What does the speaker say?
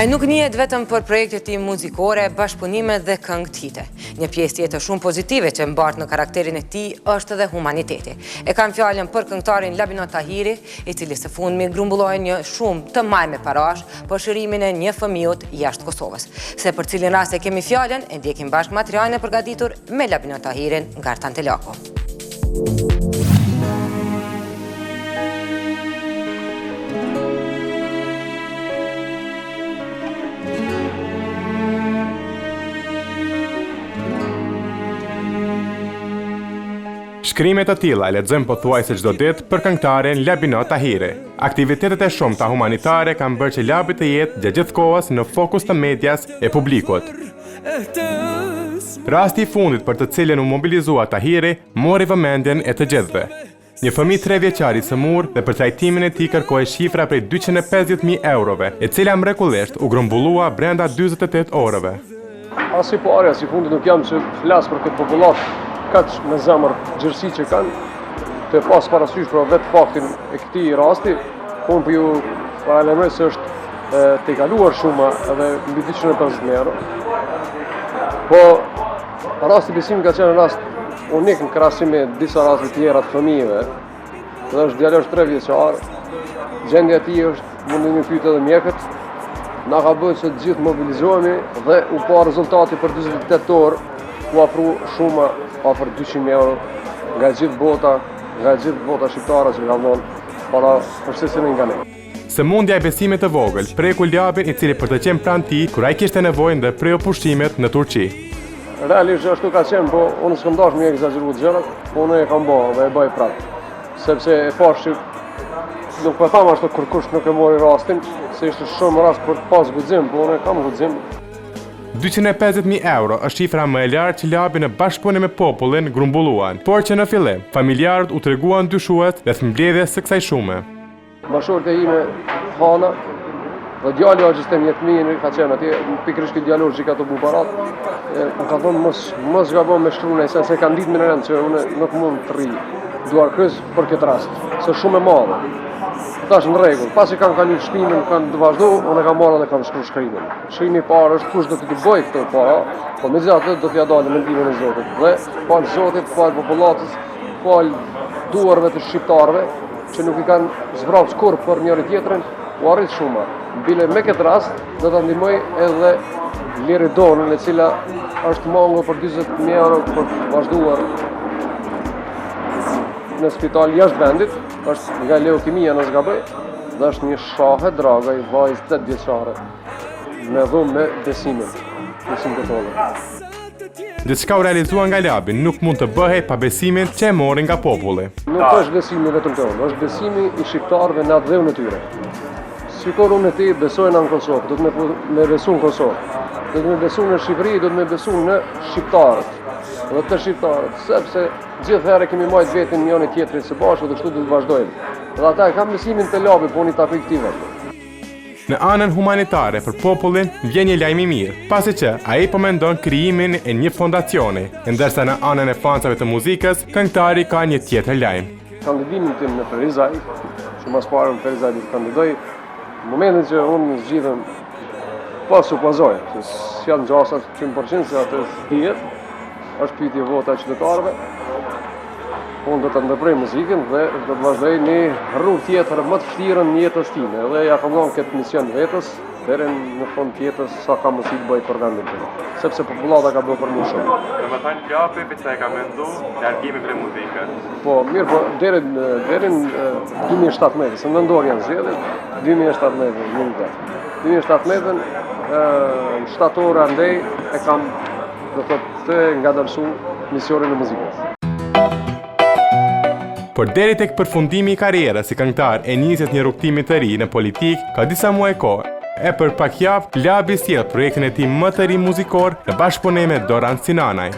Ai nuk njihet vetëm për projektet e tij muzikore, bashkëpunime dhe këngë hite. Një pjesë tjetër shumë pozitive që mbart në karakterin e tij është edhe humaniteti. E kam fjalën për këngëtarin Labinot Tahiri, i cili së fundmi grumbulloi një shumë të majë me parash për shërimin e një fëmijët jashtë Kosovës. Se për cilin rast e kemi fjalën, e ndjekim bashkë materialin e përgatitur me Labinot Tahirin nga Artan Telako. Shkrimet të tilla e lexojmë pothuajse çdo ditë për këngëtaren Labinot Tahiri. Aktivitetet e shumta humanitare kanë bërë që Labi të jetë gjatë kohës në fokus të medias e publikut. Rasti i fundit për të cilën u mobilizua Tahiri mori vëmendjen e të gjithëve. Një fëmijë 3 vjeçar i sëmur dhe për trajtimin e tij kërkoi shifra prej 250.000 eurove, e cila mrekullisht u grumbullua brenda 48 orëve. As i pari, as i fundit nuk jam që flas për këtë popullat kaq me zemër gjërësi që kanë, të pas parasysh për vetë faktin e këtij rasti, unë për ju paralajmëroj se është të kaluar shuma edhe mbi 250.000 euro. Po rasti besim ka qenë rast unik në krahasim me disa raste tjera të fëmijëve. Dhe është djalosh 3 vjeçar, gjendja e tij është mundi më pyet edhe mjekët. Na ka bërë që të gjithë mobilizohemi dhe u pa rezultati për 48 orë, u afru shuma afër 200.000 euro nga gjithë bota shqiptare që kanë dhënë para përsesin nga ne. Sëmundja e besimit të vogël preku Labin, i cili për të qenë pranë tij kur ai kishte nevojë ndërpreu pushtimet në Turqi. Realisht ashtu ka qenë, po unë s'kam dashur më egzageruar gjërat, po unë e kam bërë dhe e bëj prapë. Sepse e pash që nuk po tham ashtu kur kush nuk e mori rastin, se ishte shumë rast për të pas guxim, po unë kam guxim. 250.000 euro është shifra më e lartë që Labi në bashkëpunim me popullin grumbulluan, por që në fillim familjarët u treguan dyshues rreth mbledhjes së kësaj shumë. Bashortë ime Hana dhe djali Agjistem Jetmin ka qenë atje, pikërisht ky djalosh që ka të bubarat, më ka thonë mos gabon me shkruan, se kanë ditë më rënd që unë nuk mund të rri duar kryes për këtë rast, se shumë e madhe. Tash në rregull, pasi kanë kaluar shkrimin, kanë të vazhdu, unë e kam marrë dhe kam shkruar shkrimin. Shkrimi i parë është kush do të bëjë këtë para, po megjithatë do t'ia dalë mendimin e Zotit. Dhe fal Zotit, fal popullatës, fal duarve të shqiptarëve që nuk i kanë zbrapsur kurrë për njëri tjetrin, u arrit shuma. Bile me këtë rast do ta ndihmoj edhe Liri Donën, e cila është mungur për 40.000 euro për të vazhduar në spital jashtë vendit, është nga leukemia në zgabëj, dhe është një shahe draga i vajzë 8 vjeçare, me dhumë me besim këtolle. Diçka u realizua nga Labi nuk mund të bëhej pa besimin që e mori nga populli. Nuk është besimi vetëm tonë, është besimi i shqiptarëve në atë dhëun e tyre. Sikur unë e ti besojnë në Kosovë, do të me besu në Kosovë, do të me besu në Shqipëri, do të me besu në shqiptarët. Dhe të shqiptarët, sepse gjithherë kemi marrë vetën njëri tjetrin së bashku dhe kështu do të vazhdojmë. Dhe ata kanë besimin te Labi, po unë i takoj këtij vetë. Në anën humanitare për popullin vjen një lajm i mirë, pasi që ai po mendon krijimin e një fondacioni, ndërsa në anën e fansave të muzikës, këngëtari ka një tjetër lajm. Kandidimin tim në Ferizaj, që mas parë në Ferizaj do të kandidoj, në momentin që unë zgjidhem pas supozoj, se janë gjasa 100% se atë dihet, është pyetje vota qytetarëve. Unë do të ndërprej muzikën dhe do të vazhdoj një rrugë tjetër më të vështirë në jetës time. Dhe ja kam dhënë këtë mision vetës, deri në fund të jetës sa ka mundësi të bëj për vendin tim. Sepse popullata ka bërë për mua shumë. Domethënë Labi pse e ka menduar largimin prej muzikës. Po, mirë, po deri në 2017, se në dorë janë zgjedhjet, 2017, 2017 në shtator andej e kam do të ngadalsu misionin e muzikës. Por deri tek përfundimi i karrierës si këngëtar e nisjes një rrugtimi të ri në politikë, ka disa muaj kohë. E për pak javë, Labi sjell projektin e tij më të ri muzikor në bashkëpunim me Doran Sinanaj.